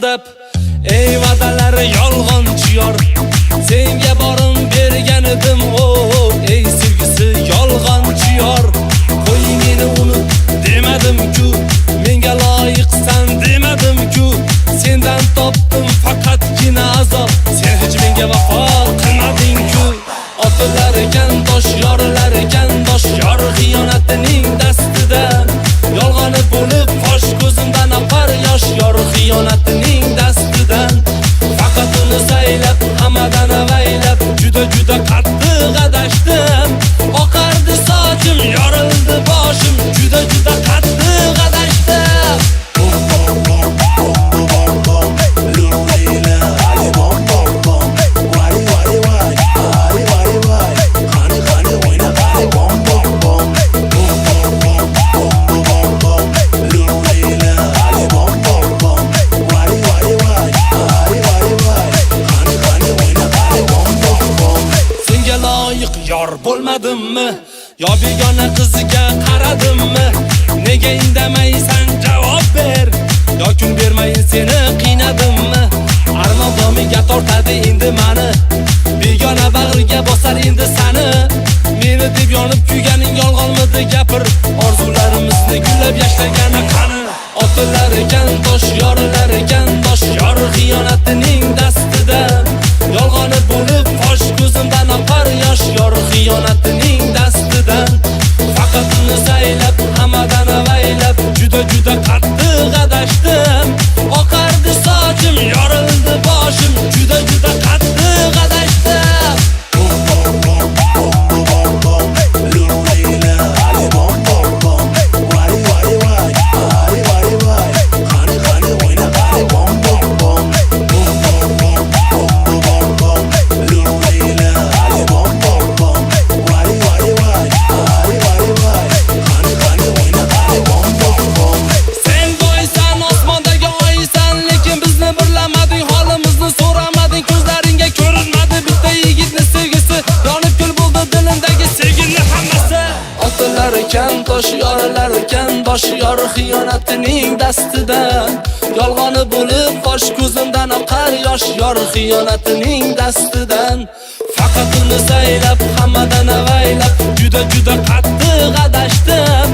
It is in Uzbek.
aldab, ey va'dalari yolg'onchi yor. Senga borim bergan edim, ey sevgisi yolg'onchi yor. Qo'y meni unut demadim-ku, menga loyiqsan demadim-ku. Sendan topdim faqatgina azob, sen hech menga vafo qilmading-ku. Otalar ekan dosh, yorlar ekan dosh, yor xiyonatining dastidan. Yolg'oni bo'lib fosh ko'zimdan oqar yosh, yor xiyonatining dastidan. Faqat uni saylab, hammadan avaylab, juda qattiq adashdim. Oqardi sochim, yorildi boshim, juda qattiq adashdim. Yor bo'lmadimmi? Yo begona qiziga qaradimmi? Nega indamaysan javob ber? Yo kun bermayin seni qiynadimmi? Armon domiga tortadi endi meni, begona bag'riga bosar endi sani. Meni deb yonib kuyganing yolg'onmidi gapir, orzularimizni gullab yashlagani qani? Otalar ekan dosh, yorlar ekan dosh, yor xiyonatining dastidan. Yolg'oni bo'lib fosh ko'zimdan oqar yosh, yor xiyonatining dastidan. Faqat uni saylab, hammadan avaylab, juda qattiq adashdim. Oqardi sochim, yorildi boshim, juda qattiq adashdim. Tosh yorlar ekan bosh, yor xiyonatining dastidan. Yolg'oni bo'lib fosh ko'zimdan oqar yosh, yor xiyonatining dastidan. Faqat uni saylab, hammadan avaylab, juda qattiq adashdim.